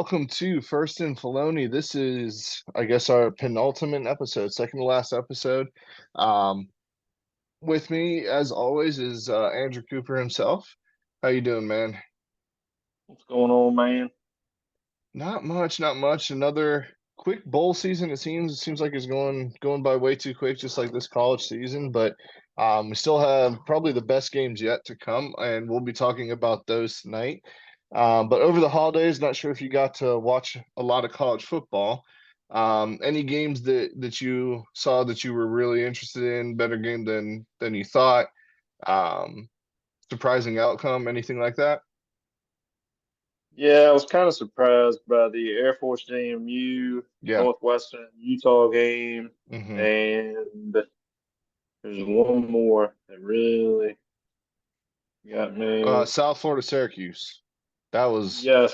welcome to First and Filoni. This is, I guess, our penultimate episode, second to last episode. Um, with me, as always, is Andrew Cooper himself. How you doing, man? What's going on, man? Not much, not much. Another quick bowl season. It seems like it's going by way too quick, just like this college season. But we still have probably the best games yet to come, and we'll be talking about those tonight. But over the holidays, not sure if you got to watch a lot of college football. Any games that you saw that you were really interested in, better game than you thought, um, surprising outcome, anything like that? Yeah, I was kind of surprised by the Air Force JMU Yeah. Northwestern Utah game, hmm and there's one more that really got me. South Florida, Syracuse. That was Yes,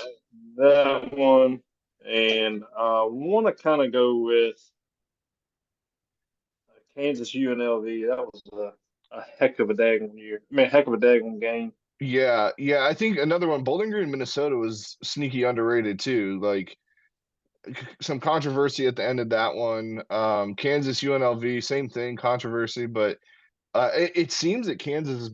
that one, and I want to kind of go with Kansas UNLV. That was a heck of a daggone year. I mean, heck of a daggone game. Yeah, yeah. I think another one, Bowling Green, Minnesota was sneaky underrated too. Like some controversy at the end of that one. Kansas UNLV, same thing, controversy, but it seems that Kansas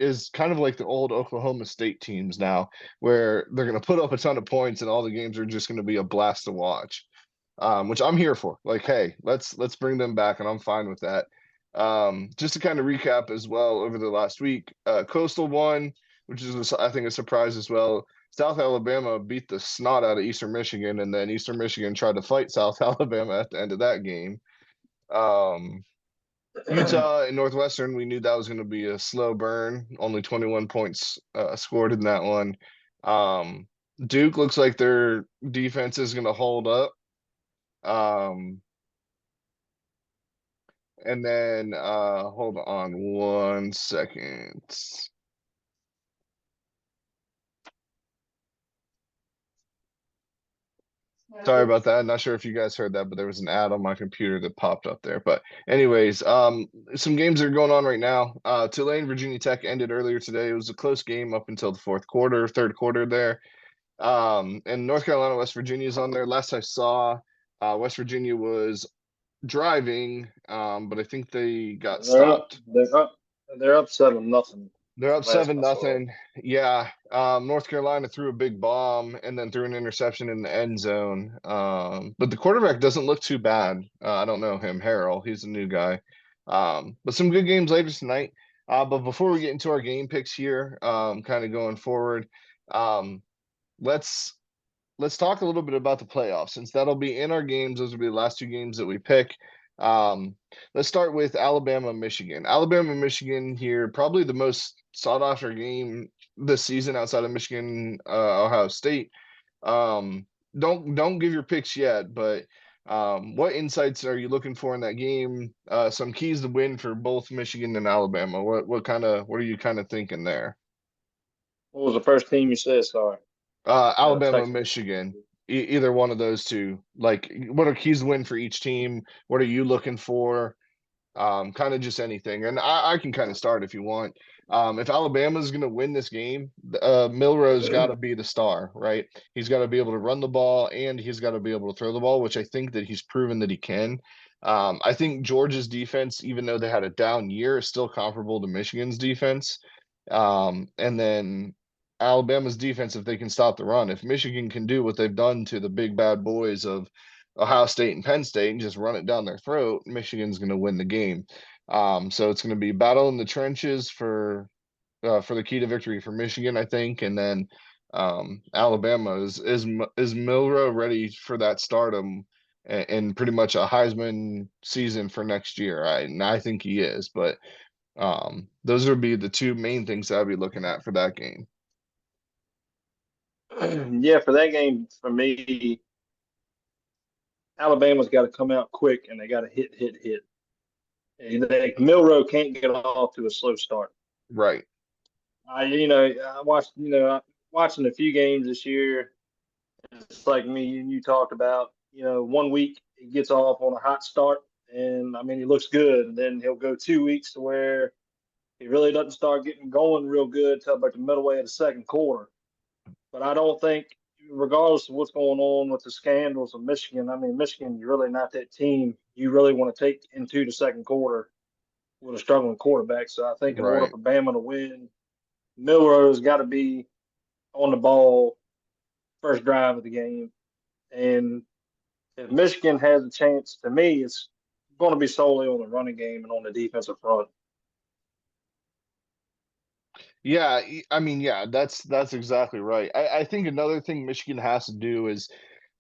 is kind of like the old Oklahoma State teams now, where they're going to put up a ton of points and all the games are just going to be a blast to watch. Which I'm here for. Like, hey, let's bring them back, and I'm fine with that. Just to kind of recap as well over the last week, Coastal won, which is I think a surprise as well. South Alabama beat the snot out of Eastern Michigan, and then Eastern Michigan tried to fight South Alabama at the end of that game. Um, Utah and Northwestern, we knew that was going to be a slow burn. Only 21 points scored in that one. Um, Duke looks like their defense is going to hold up. Um, and then hold on one second. Sorry about that. Not sure if you guys heard that, but there was an ad on my computer that popped up there. But anyways, some games are going on right now. Tulane, Virginia Tech ended earlier today. It was a close game up until the fourth quarter, third quarter there. And North Carolina, West Virginia is on there. Last I saw, West Virginia was driving, but I think they got They're up. stopped. They're up 7-0. They're up Last seven I saw. nothing. Yeah. North Carolina threw a big bomb and then threw an interception in the end zone. But the quarterback doesn't look too bad. I don't know him, Harrell. He's a new guy. But some good games later tonight. But before we get into our game picks here, kind of going forward, um, let's let's talk a little bit about the playoffs since that'll be in our games. Those will be the last two games that we pick. Um, let's start with Alabama, Michigan. Alabama, Michigan here, probably the most sought after game this season outside of Michigan, Ohio State. Um, don't give your picks yet, but what insights are you looking for in that game? Some keys to win for both Michigan and Alabama. What are you kind of thinking there? What was the first team you said? Sorry. Alabama, Texas. Michigan, either one of those two. Like, what are keys to win for each team? What are you looking for? Kind of just anything. And I can kind of start if you want. If Alabama's going to win this game, Milrow's got to be the star, right? He's got to be able to run the ball and he's got to be able to throw the ball, which I think that he's proven that he can. I think Georgia's defense, even though they had a down year, is still comparable to Michigan's defense. And then Alabama's defense, if they can stop the run, if Michigan can do what they've done to the big bad boys of Ohio State and Penn State and just run it down their throat, Michigan's going to win the game. So it's going to be battle in the trenches for the key to victory for Michigan, I think, and then Alabama is Milrow ready for that stardom and pretty much a Heisman season for next year. And I think he is, but those would be the two main things I'd be looking at for that game. Yeah, for that game, for me, Alabama's got to come out quick and they got to hit. And Milrow can't get off to a slow start. Right. I watched, watching a few games this year. It's like me and you talked about. 1 week he gets off on a hot start, and I mean he looks good, and then he'll go 2 weeks to where he really doesn't start getting going real good till about the middle way of the second quarter. But I don't think regardless of what's going on with the scandals of Michigan, I mean, Michigan, you're really not that team you really want to take into the second quarter with a struggling quarterback. So I think in order Right. for Bama to win, Milroe's got to be on the ball first drive of the game. And if Michigan has a chance, to me, it's going to be solely on the running game and on the defensive front. Yeah, I mean, yeah, that's exactly right. I think another thing Michigan has to do is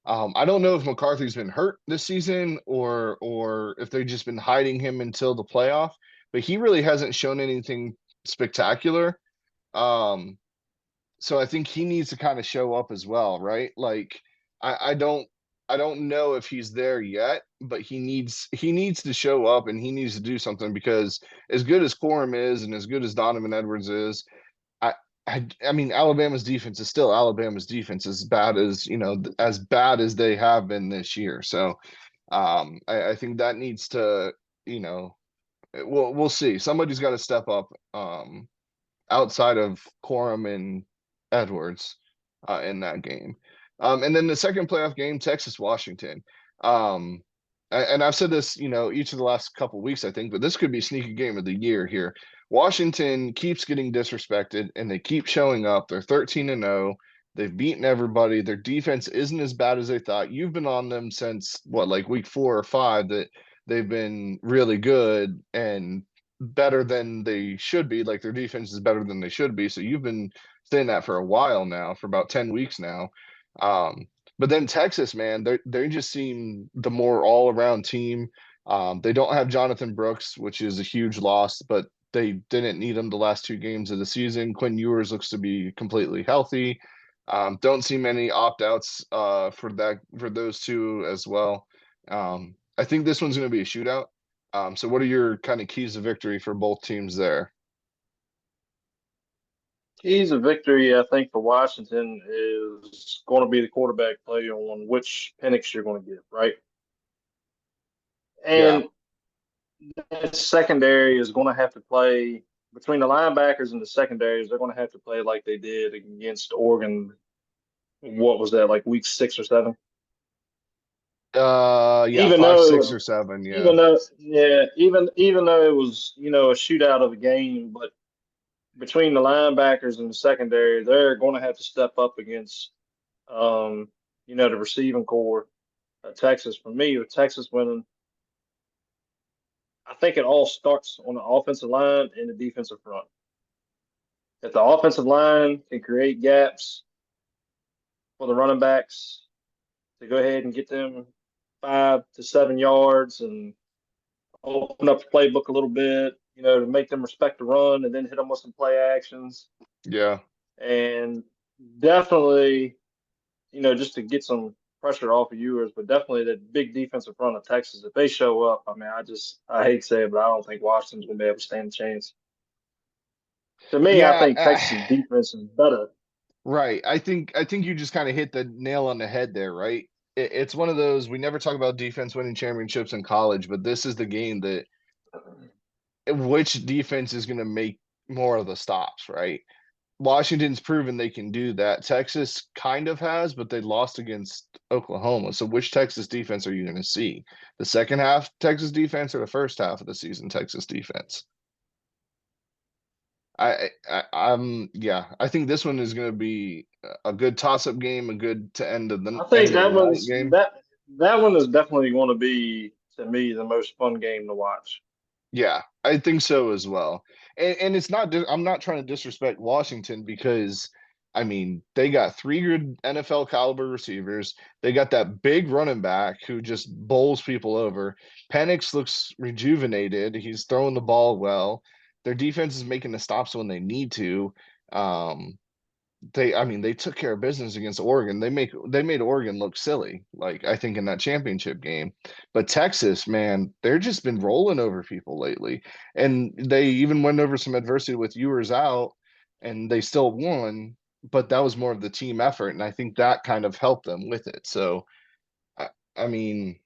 I don't know if McCarthy's been hurt this season or if they've just been hiding him until the playoff, but he really hasn't shown anything spectacular. Um, so I think he needs to kind of show up as well, right? Like I don't know if he's there yet, but he needs to show up and he needs to do something because as good as Corum is and as good as Donovan Edwards is, I, I mean, Alabama's defense is still Alabama's defense, as bad as as bad as they have been this year. So, I think that needs to, you know, we'll see. Somebody's got to step up, outside of Corum and Edwards, in that game. And then the second playoff game, Texas Washington. Um, and I've said this, each of the last couple weeks, I think, but this could be sneaky game of the year here. Washington keeps getting disrespected and they keep showing up. They're 13-0. They've beaten everybody. Their defense isn't as bad as they thought. You've been on them since what, like week 4 or 5, that they've been really good and better than they should be. Like their defense is better than they should be. So you've been saying that for a while now, for about 10 weeks now. Um, but then Texas, man, they just seem the more all around team. They don't have Jonathan Brooks, which is a huge loss, but they didn't need him the last 2 games of the season. Quinn Ewers looks to be completely healthy. Don't see many opt outs for those two as well. I think this one's going to be a shootout. So what are your kind of keys to victory for both teams there? Keys of victory, I think, for Washington is going to be the quarterback play on which Penix you're going to get, right? Yeah, And that secondary is going to have to play between the linebackers and the secondaries. They're going to have to play like they did against Oregon. What was that, like week 6 or 7? yeah, Even five, though it six, was, or seven. Yeah, even though, yeah, even though it was, a shootout of a game, but between the linebackers and the secondary, they're going to have to step up against, um, the receiving core of Texas. For me, with Texas winning, I think it all starts on the offensive line and the defensive front. If the offensive line can create gaps for the running backs to go ahead and get them 5 to 7 yards and open up the playbook a little bit, to make them respect the run and then hit them with some play actions. yeah. And definitely, just to get some pressure off of yours, but definitely that big defensive front of Texas, if they show up, I mean, I hate to say it, but I don't think Washington's going to be able to stand a chance. To me, I Yeah, think Texas' defense is better. right. I think you just kind of hit the nail on the head there, right? It's one of those, we never talk about defense winning championships in college, but this is the game that which defense is going to make more of the stops, right? Washington's proven they can do that. Texas kind of has, but they lost against Oklahoma. So which Texas defense are you going to see? The second half Texas defense or the first half of the season Texas defense? Yeah, I think this one is going to be a good toss-up game, a good to end of the I think that night one's game. that one is definitely going to be, to me, the most fun game to watch. Yeah, I think so as well. And it's not I'm not trying to disrespect Washington because I mean, they got 3 good NFL caliber receivers. They got that big running back who just bowls people over. Penix looks rejuvenated. He's throwing the ball well. Their defense is making the stops when they need to. Um, I mean, they took care of business against Oregon. They made Oregon look silly, like I think in that championship game. But Texas, man, they're just been rolling over people lately. And they even went over some adversity with Ewers out and they still won, but that was more of the team effort. And I think that kind of helped them with it. So I, I mean,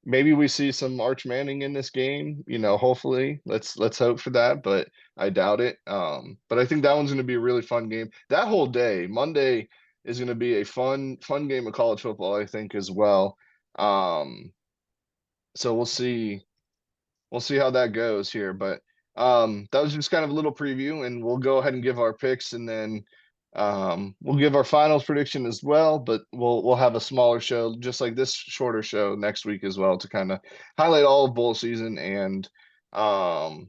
maybe we see some Arch Manning in this game, hopefully. Let's hope for that, but I doubt it. But I think that one's going to be a really fun game. That whole day, Monday, is going to be a fun game of college football, I think, as well. Um, so we'll see how that goes here. But that was just kind of a little preview, and we'll go ahead and give our picks, and then we'll give our finals prediction as well. But we'll have a smaller show, just like this shorter show next week as well, to kind of highlight all of bowl season and um,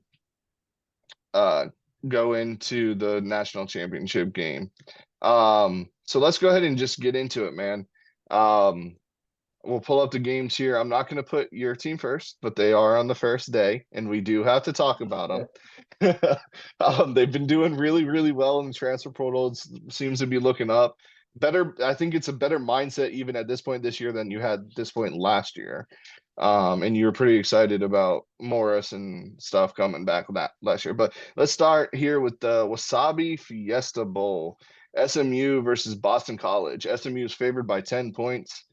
uh, go into the national championship game. So let's go ahead and just get into it, man. Um, we'll pull up the games here. I'm not going to put your team first, but they are on the first day, and we do have to talk about them. They've been doing really, really well in the transfer portal. It seems to be looking up. Better, I think it's a better mindset even at this point this year than you had this point last year. And you were pretty excited about Morris and stuff coming back that last year. But let's start here with the Wasabi Fiesta Bowl. SMU versus Boston College. SMU is favored by 10 points.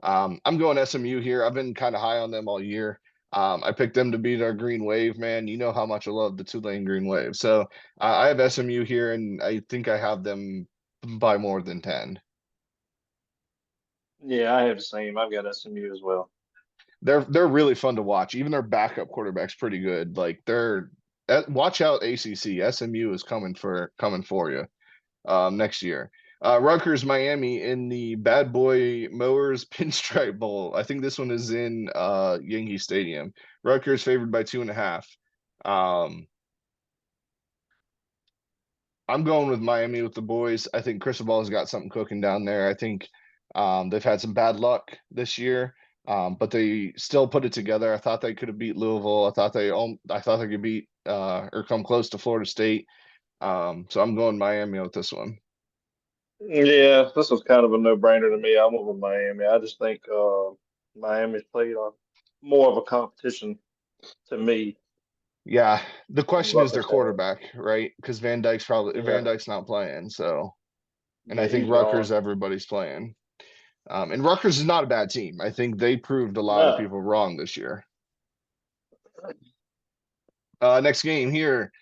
I'm going SMU here. I've been kind of high on them all year. I picked them to beat our Green Wave, man. You know how much I love the Tulane Green Wave. So I have SMU here, and I think I have them by more than 10. Yeah, I have the same. I've got SMU as well. They're really fun to watch. Even their backup quarterback's pretty good. Like watch out ACC. SMU is coming for you next year. Rutgers, Miami in the Bad Boy Mowers Pinstripe Bowl. I think this one is in Yankee Stadium. Rutgers favored by 2.5. Um, I'm going with Miami with the boys. I think Cristobal's got something cooking down there. I think they've had some bad luck this year, but they still put it together. I thought they could have beat Louisville. I thought they could beat or come close to Florida State. So I'm going Miami with this one. Yeah, this was kind of a no-brainer to me. I went with Miami. I just think Miami's played more of a competition to me. Yeah, the question is their Rutgers has. quarterback, right? Because Van Yeah, Dyke's not playing, so and I yeah, think he's gone. Rutgers everybody's playing. And Rutgers is not a bad team. I think they proved a lot of No. people wrong this year. Next game here,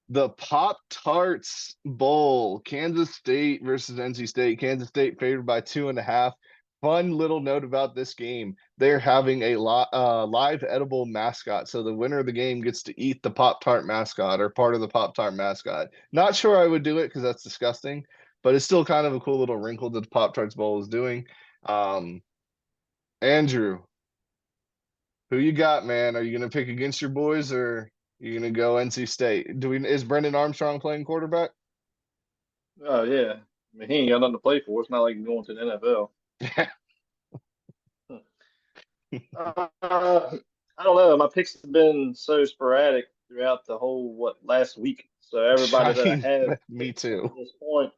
the Pop Tarts Bowl, Kansas State versus NC State. Kansas State favored by 2.5. Fun little note about this game: they're having a live edible mascot, so the winner of the game gets to eat the Pop Tart mascot or part of the Pop Tart mascot. Not sure I would do it because that's disgusting, but it's still kind of a cool little wrinkle that the Pop Tarts Bowl is doing. Um, Andrew, who you got, man? Are you gonna pick against your boys or you gonna go NC State? Is Brendan Armstrong playing quarterback? Oh yeah. I mean, he ain't got nothing to play for. It's not like going to the NFL. I don't know. My picks have been so sporadic throughout the whole last week. So everybody I that I mean, have me picked up too. to this point,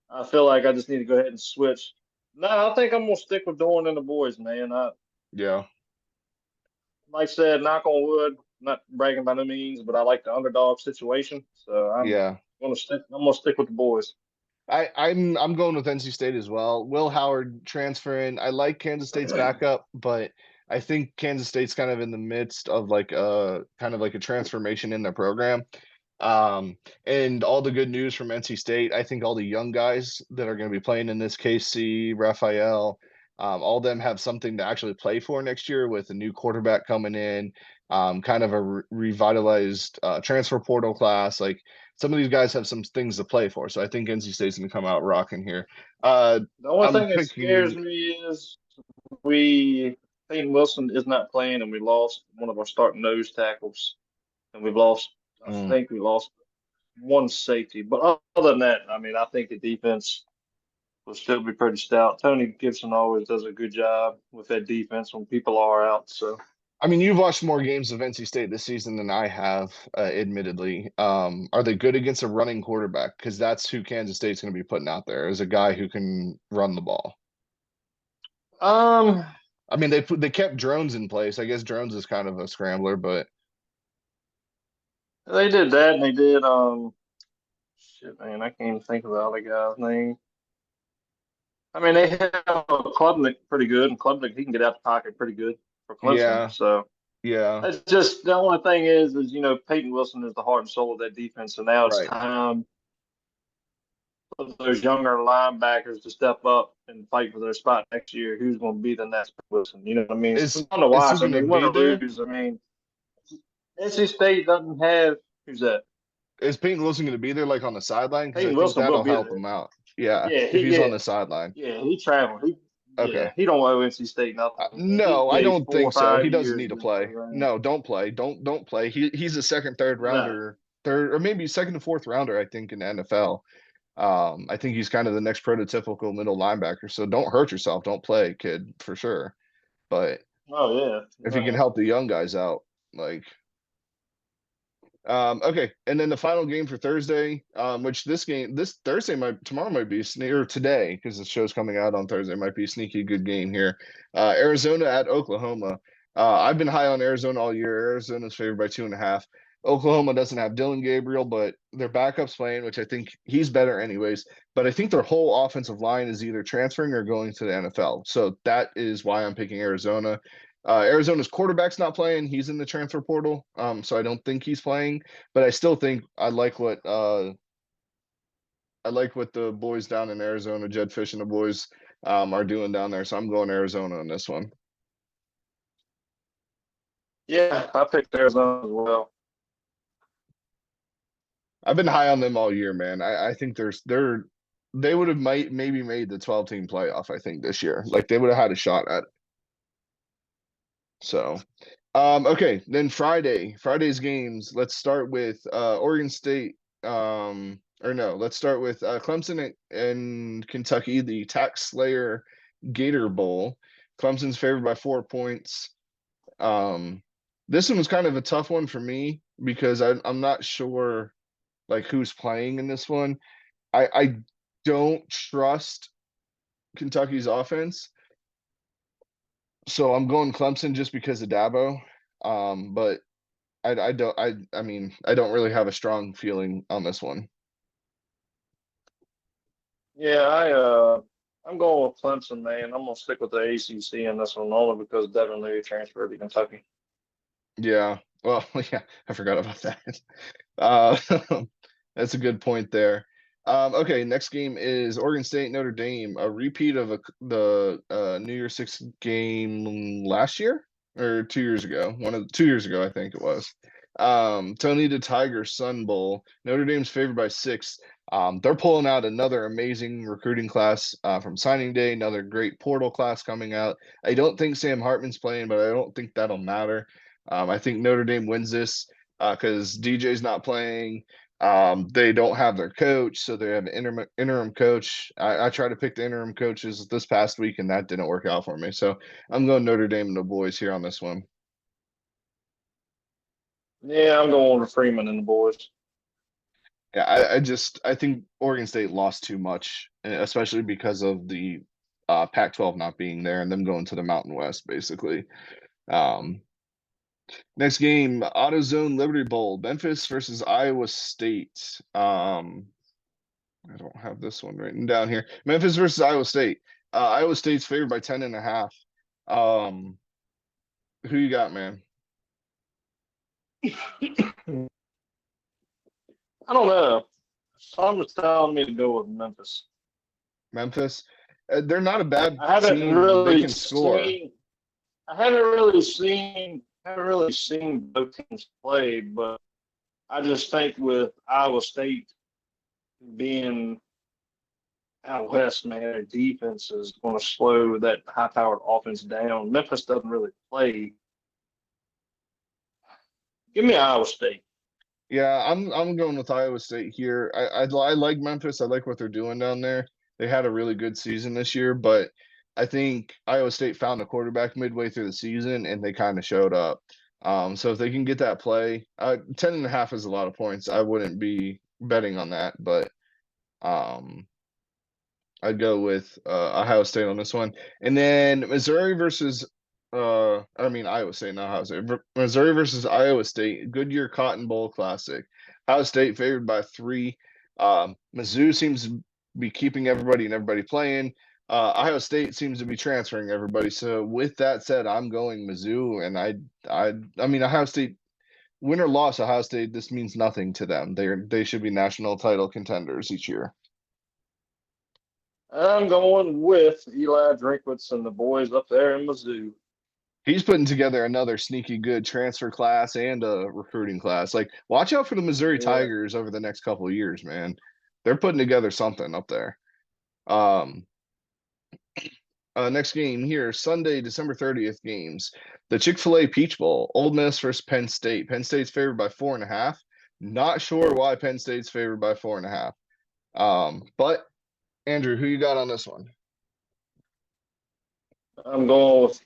I feel like I just need to go ahead and switch. No, I think I'm gonna stick with Dorn and the boys, man. Yeah, Like I said, knock on wood, not bragging by no means, but I like the underdog situation. So yeah. I'm gonna stick with the boys. I'm going with NC State as well. Will Howard transferring. I like Kansas State's backup, but I think Kansas State's kind of in the midst of like a kind of like a transformation in their program. Um, and all the good news from NC State, I think all the young guys that are going to be playing in this KC, Raphael, all of them have something to actually play for next year with a new quarterback coming in, kind of a revitalized transfer portal class. Like some of these guys have some things to play for. So I think NC State's going to come out rocking here. Uh, The only I'm thing that scares picking. me is we Peyton Wilson is not playing, and we lost one of our starting nose tackles, and we've lost. I mm, think we lost one safety, but other than that, I mean, I think the defense will still be pretty stout. Tony Gibson always does a good job with that defense when people are out. So I mean, you've watched more games of NC State this season than I have, admittedly. Are they good against a running quarterback? Because that's who Kansas State's going to be putting out there is a guy who can run the ball. um, I mean, they kept Drones in place. I guess Drones is kind of a scrambler, but they did that, and they did shit, man, I can't even think of the other guy's name. I mean, they have Klubnik pretty good, and Klubnik he can get out the pocket pretty good for Clemson. yeah, So yeah, that's just the only thing is Peyton Wilson is the heart and soul of that defense, and now it's right. time of those younger linebackers to step up and fight for their spot next year, who's going to be the next person? You know what I mean? It's fun to Is he watch. I gonna mean, win be or there? lose. I mean, NC State doesn't have who's that? Is Peyton Wilson gonna be there like on the sideline? Because I Peyton think Wilson will that'll be help there. him out. Yeah, Yeah, if he he's on yeah the sideline. yeah he traveled. Okay. He don't owe NC State nothing. I mean, he No, I played don't 4 or think so. He 5 doesn't years need to in play. Atlanta. No, don't play. Don't play. He's a second, third No, rounder, third or maybe second and fourth rounder, I think, in the NFL. I think he's kind of the next prototypical middle linebacker. So don't hurt yourself. Don't play, kid, for sure. But oh yeah, if you can no. help the young guys out, like okay, and then the final game for Thursday, which this Thursday tomorrow might be or today because the show's coming out on Thursday might be a sneaky good game here. Arizona at Oklahoma. I've been high on Arizona all year. Arizona's favored by 2.5. Oklahoma doesn't have Dylan Gabriel, but their backup's playing, which I think he's better anyways. But I think their whole offensive line is either transferring or going to the NFL. So that is why I'm picking Arizona. Arizona's quarterback's not playing. He's in the transfer portal. So I don't think he's playing, but I still think I like what the boys down in Arizona, Jed Fish and the boys, are doing down there. So I'm going Arizona on this one. Yeah, I picked Arizona as well. I've been high on them all year, man. I think they would have maybe made the 12-team playoff, I think, this year. Like they would have had a shot at it. So okay, then Friday's games. Let's start with Oregon State. Or no, let's start with Clemson and Kentucky, the Tax Slayer Gator Bowl. Clemson's favored by 4 points. This one was kind of a tough one for me because I'm not sure like who's playing in this one. I don't trust Kentucky's offense. So I'm going Clemson just because of Dabo. But I mean I don't really have a strong feeling on this one. Yeah, I'm going with Clemson, man. I'm gonna stick with the ACC in this one only because Devin Leary transferred to Kentucky. Yeah. Well, yeah, I forgot about that. Uh, that's a good point there. Okay, next game is Oregon State Notre Dame, a repeat of the New Year's Six game last year or 2 years ago. 2 years ago, I think it was. Tony the Tiger Sun Bowl. Notre Dame's favored by 6. They're pulling out another amazing recruiting class from signing day, another great portal class coming out. I don't think Sam Hartman's playing, but I don't think that'll matter. I think Notre Dame wins this because DJ's not playing. They don't have their coach, so they have an interim coach. I tried to pick the interim coaches this past week, and that didn't work out for me. So I'm going Notre Dame and the boys here on this one. Yeah, I'm going with Freeman and the boys. Yeah, I think Oregon State lost too much, especially because of the Pac-12 not being there and them going to the Mountain West, basically. Um, Next game, AutoZone Liberty Bowl, Memphis versus Iowa State. I don't have this one written down here. Memphis versus Iowa State. Iowa State's favored by 10.5. Who you got, man? I don't know. Someone's telling me to go with Memphis. Memphis. They're not a bad I haven't team. They really can score. seen. I haven't really seen both teams play, but I just think with Iowa State being out west, man, their defense is going to slow that high-powered offense down. Memphis doesn't really play. Give me Iowa State. Yeah, I'm going with Iowa State here. I like Memphis. I like what they're doing down there. They had a really good season this year, but I think Iowa State found a quarterback midway through the season and they kind of showed up. So if they can get that play, 10.5 is a lot of points. I wouldn't be betting on that, but um I'd go with Ohio State on this one. And then Missouri versus Iowa State, not Ohio State. Missouri versus Iowa State, Goodyear Cotton Bowl Classic. Ohio State favored by 3. Mizzou seems to be keeping everybody and everybody playing. Ohio State seems to be transferring everybody. So with that said, I'm going Mizzou, and I mean Ohio State, win or loss, Ohio State, this means nothing to them. They should be national title contenders each year. I'm going with Eli Drinkwitz and the boys up there in Mizzou. He's putting together another sneaky good transfer class and a recruiting class. Like, watch out for the Missouri Yeah. Tigers over the next couple of years, man. They're putting together something up there. Um, Next game here, Sunday, December 30th games. The Chick-fil-A Peach Bowl, Ole Miss versus Penn State. Penn State's favored by 4.5. Not sure why Penn State's favored by 4.5. But Andrew, who you got on this one? I'm going with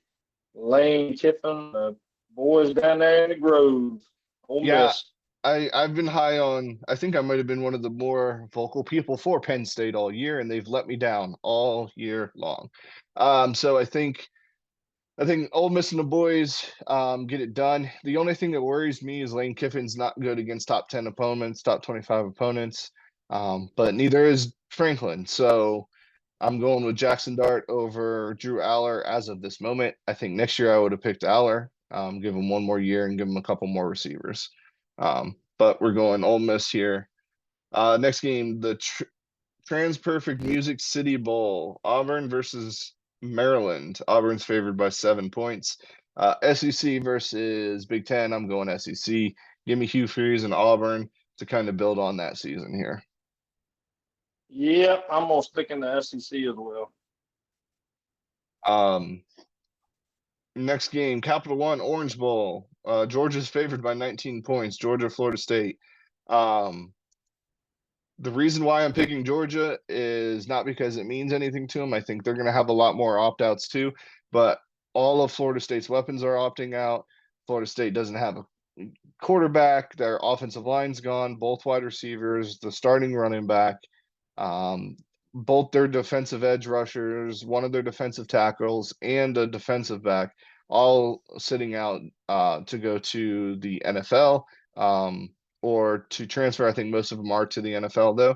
Lane Kiffin, the boys down there in the Grove. Ole Yeah, Miss. I've been high on. I think I might have been one of the more vocal people for Penn State all year, and they've let me down all year long. So I think Ole Miss and the boys get it done. The only thing that worries me is Lane Kiffin's not good against top 10 opponents, top 25 opponents, but neither is Franklin. So I'm going with Jackson Dart over Drew Aller as of this moment. I think next year I would have picked Aller, give him one more year and give him a couple more receivers. But we're going Ole Miss here. Next game, the Transperfect Music City Bowl, Auburn versus Maryland. Auburn's favored by 7 points. SEC versus Big Ten. I'm going SEC. Give me Hugh Freeze and Auburn to kind of build on that season here. Yeah, I'm going to stick in the SEC as well. Next game, Capital One Orange Bowl. Georgia's favored by 19 points. Georgia, Florida State. The reason why I'm picking Georgia is not because it means anything to them. I think they're going to have a lot more opt outs too, but all of Florida State's weapons are opting out. Florida State doesn't have a quarterback. Their offensive line's gone, both wide receivers, the starting running back, um, both their defensive edge rushers, one of their defensive tackles, and a defensive back, all sitting out to go to the NFL. Or to transfer. I think most of them are to the NFL, though.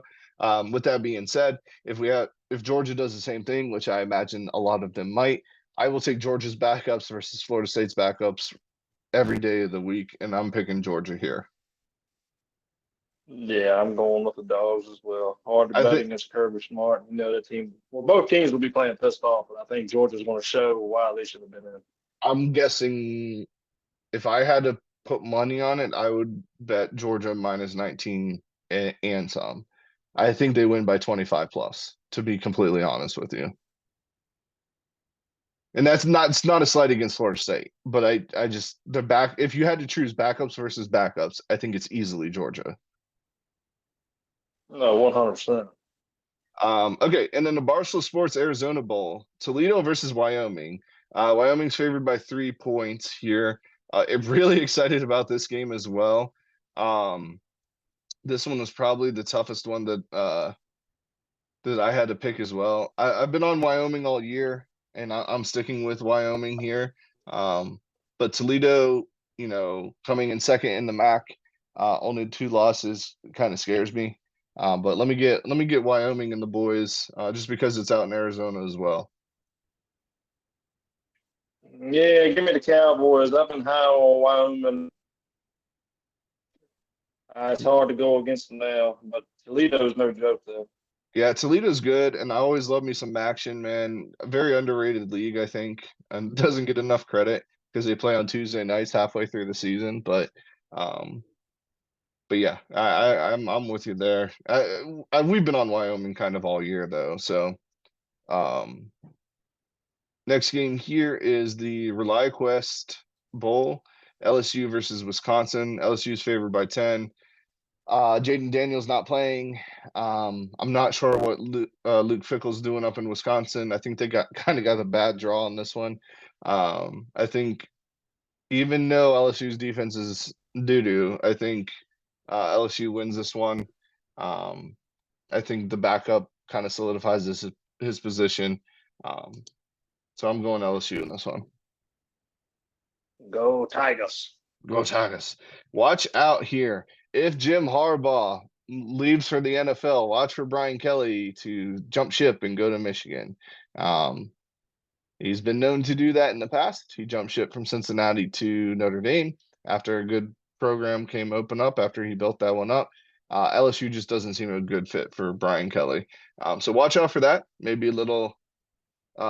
With that being said, if Georgia does the same thing, which I imagine a lot of them might, I will take Georgia's backups versus Florida State's backups every day of the week, and I'm picking Georgia here. Yeah, I'm going with the dogs as well. Hard to I bet think against Kirby Smart. You know, the team, well, both teams will be playing pissed off, but I think Georgia's going to show why they should have been in. I'm guessing if I had to put money on it, I would bet Georgia minus 19 and some. I think they win by 25 plus, to be completely honest with you. And that's not it's not a slight against Florida State, but I just the back if you had to choose backups versus backups, I think it's easily Georgia. No, 100%. Okay, and then the Barstool Sports Arizona Bowl, Toledo versus Wyoming. Wyoming's favored by 3 points here. I'm really excited about this game as well. Um, this one was probably the toughest one that I had to pick as well. I've been on Wyoming all year, and I'm sticking with Wyoming here. Um, but Toledo, coming in second in the MAC, only 2 losses, kind of scares me. But let me get Wyoming and the boys, just because it's out in Arizona as well. Yeah, give me the Cowboys. I've been high on Wyoming. It's hard to go against them now, but Toledo's no joke, though. Yeah, Toledo's good, and I always love me some action, man. A very underrated league, I think, and doesn't get enough credit because they play on Tuesday nights halfway through the season. Um, but yeah, I'm with you there. We've been on Wyoming kind of all year though. So um, next game here is the ReliaQuest Bowl, LSU versus Wisconsin. LSU's favored by 10. Jaden Daniels not playing. I'm not sure what Luke Fickle's doing up in Wisconsin. I think they got a bad draw on this one. I think even though LSU's defense is doo doo, I think LSU wins this one. Um, I think the backup kind of solidifies his position. Um, so I'm going LSU in this one. Go Tigers. Go Tigers. Watch out here. If Jim Harbaugh leaves for the NFL, watch for Brian Kelly to jump ship and go to Michigan. Um, he's been known to do that in the past. He jumped ship from Cincinnati to Notre Dame after a good program came open up after he built that one up. LSU just doesn't seem a good fit for Brian Kelly. So watch out for that. Maybe a little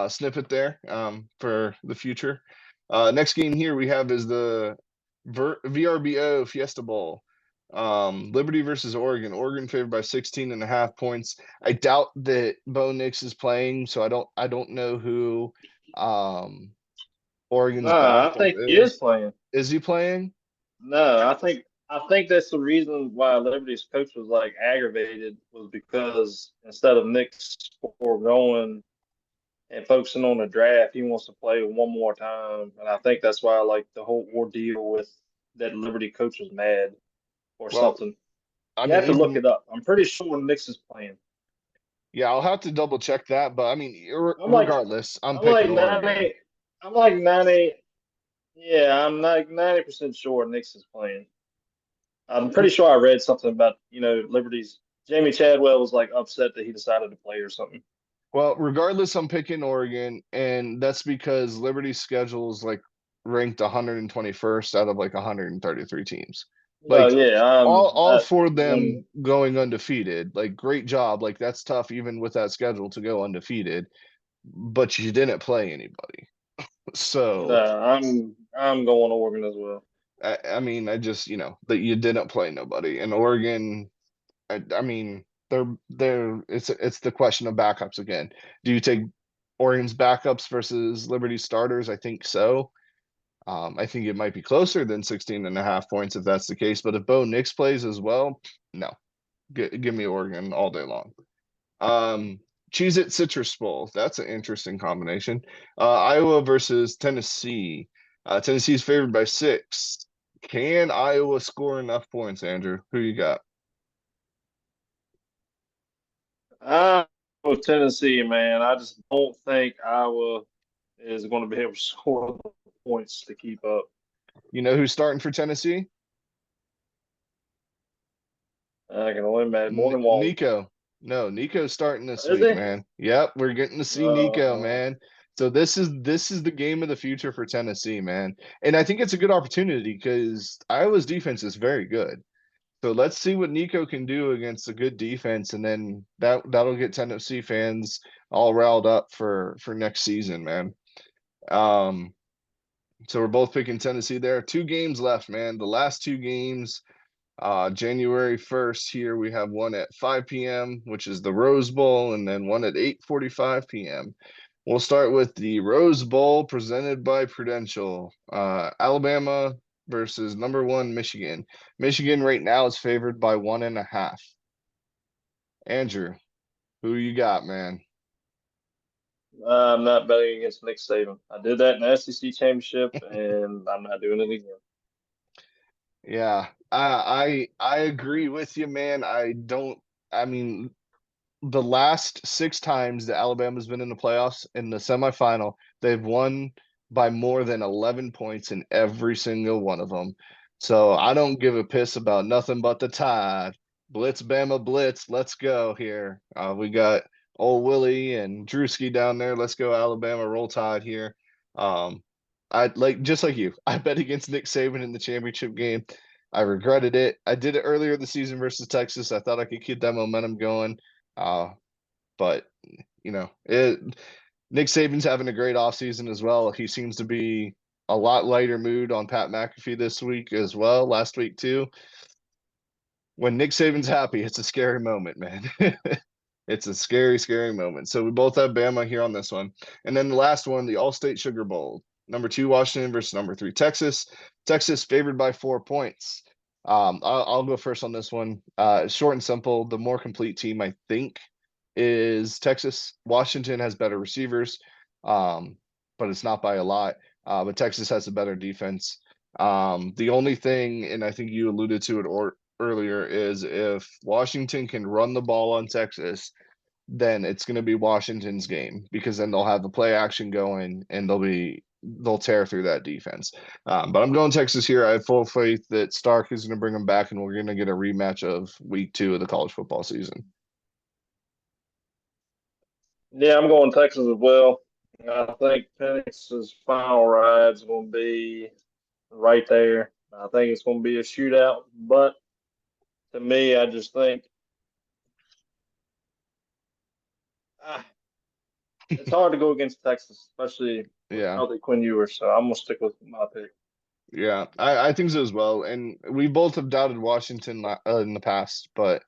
snippet there for the future. Next game here we have is the VRBO Fiesta Bowl. Liberty versus Oregon. Oregon favored by 16.5 points. I doubt that Bo Nix is playing, so I don't know who Oregon's Nah, I backup think he is is. playing. Is he playing? No, I think that's the reason why Liberty's coach was like aggravated was because instead of Nick going and focusing on the draft, he wants to play one more time, and I think that's why like the whole ordeal with that Liberty coach was mad or Well, something. I You mean, have to look even it up. I'm pretty sure Nick's is playing. yeah, I'll have to double check that. But I mean, I'm like regardless, I'm I'm like picking Oregon. 90. I'm like 90. Yeah, I'm like 90% sure Nick's is playing. I'm pretty sure I read something about Liberty's Jamie Chadwell was like upset that he decided to play or something. Well, regardless, I'm picking Oregon, and that's because Liberty's schedule is like ranked 121st out of like 133 teams. Well, Like yeah, all I, four of um, them going undefeated. Like great job. Like that's tough even with that schedule to go undefeated, but you didn't play anybody. So no, I'm going Oregon as well. I mean, I just that you didn't play nobody, and Oregon. I mean, they're it's the question of backups again. Do you take Oregon's backups versus Liberty starters? I think so. I think it might be closer than 16.5 points if that's the case. But if Bo Nix plays as well, no, give me Oregon all day long. Cheez It Citrus Bowl. That's an interesting combination. Iowa versus Tennessee. Tennessee's favored by 6. Can Iowa score enough points, Andrew? Who you got? I with Tennessee, man. I just don't think Iowa is going to be able to score the points to keep up. You know who's starting for Tennessee? I can only imagine more than Walton. Nico. No, Nico's starting this Is week, he? man. Yep, we're getting to see Nico, Uh, man. So this is the game of the future for Tennessee, man. And I think it's a good opportunity because Iowa's defense is very good. So let's see what Nico can do against a good defense, and then that'll get Tennessee fans all riled up for next season, man. Um, so we're both picking Tennessee there. 2 games left, man. The last 2 games. January 1st here we have one at 5 p.m., which is the Rose Bowl, and then one at 8:45 p.m. We'll start with the Rose Bowl presented by Prudential. Alabama versus #1 Michigan. Michigan right now is favored by 1.5. Andrew, who you got, man? I'm not betting against Nick Saban. I did that in the SEC championship, and I'm not doing it again. Yeah, I agree with you, man. I don't. I mean, the last 6 times that Alabama's been in the playoffs in the semifinal, they've won by more than 11 points in every single one of them. So I don't give a piss about nothing but the Tide. Blitz, Bama, blitz. Let's go here. We got old Willie and Drewski down there. Let's go, Alabama. Roll Tide here. I like just like you. I bet against Nick Saban in the championship game. I regretted it. I did it earlier this season versus Texas. I thought I could keep that momentum going. Uh, but Nick Saban's having a great offseason as well. He seems to be a lot lighter mood on Pat McAfee this week as well, last week too. When Nick Saban's happy, it's a scary moment, man. It's a scary, scary moment. So we both have Bama here on this one. And then the last one, the All-State Sugar Bowl. #2 Washington versus #3 Texas. Texas favored by 4 points. I'll go first on this one. Short and simple. The more complete team, I think, is Texas. Washington has better receivers, but it's not by a lot. But Texas has a better defense. The only thing, and I think you alluded to it earlier, is if Washington can run the ball on Texas, then it's going to be Washington's game because then they'll have the play action going and they'll tear through that defense. But I'm going Texas here. I have full faith that Stark is going to bring them back and we're going to get a rematch of week 2 of the college football season. Yeah, I'm going Texas as well. I think Penix's final ride is going to be right there. I think it's going to be a shootout, but to me, I just think ah, it's hard to go against Texas, especially with Yeah. healthy Quinn Ewers. So I'm gonna stick with my pick. Yeah, I think so as well. And we both have doubted Washington in the past, but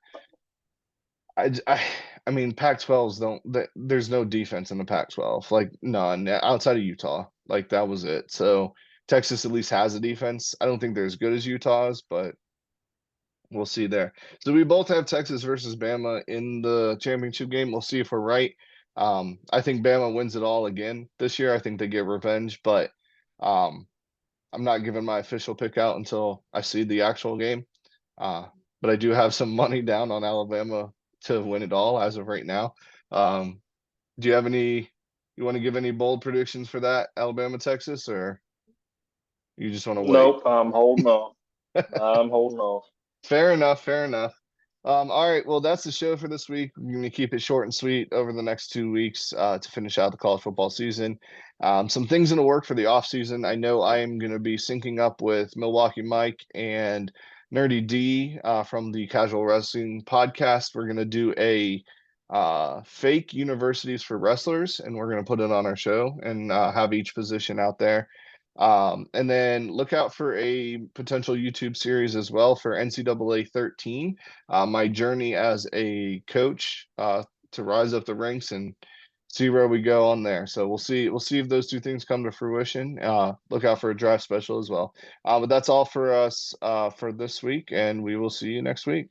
I, j- I, I mean, Pac-12s there's no defense in the Pac-12, like none outside of Utah. Like that was it. So Texas at least has a defense. I don't think they're as good as Utah's, but we'll see there. So we both have Texas versus Bama in the championship game. We'll see if we're right. I think Bama wins it all again this year. I think they get revenge, but um, I'm not giving my official pick out until I see the actual game. Uh, but I do have some money down on Alabama to win it all as of right now. Um, do you have any? You want to give any bold predictions for that Alabama Texas, or you just want to wait? Nope, I'm holding off. I'm holding off. Fair enough. Fair enough. All right. Well, that's the show for this week. We're going to keep it short and sweet over the next 2 weeks to finish out the college football season. Some things in the work for the off season. I know I am going to be syncing up with Milwaukee Mike and Nerdy D from the Casual Wrestling Podcast. We're going to do a fake universities for wrestlers, and we're going to put it on our show and have each position out there. And then look out for a potential YouTube series as well for NCAA 13, my journey as a coach to rise up the ranks and see where we go on there. So we'll see. We'll see if those two things come to fruition. Look out for a draft special as well. But that's all for us for this week, and we will see you next week.